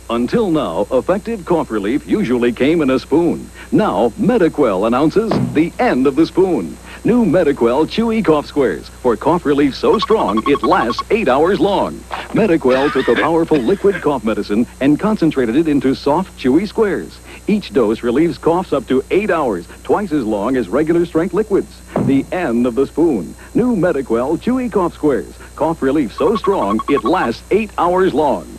Until now, effective cough relief usually came in a spoon. Now, Mediquell announces the end of the spoon. New Mediquell Chewy Cough Squares for cough relief so strong it lasts 8 hours long. Mediquell took a powerful liquid cough medicine and concentrated it into soft, chewy squares. Each dose relieves coughs up to 8 hours, twice as long as regular strength liquids. The end of the spoon. New Mediquell Chewy Cough Squares. Cough relief so strong it lasts 8 hours long.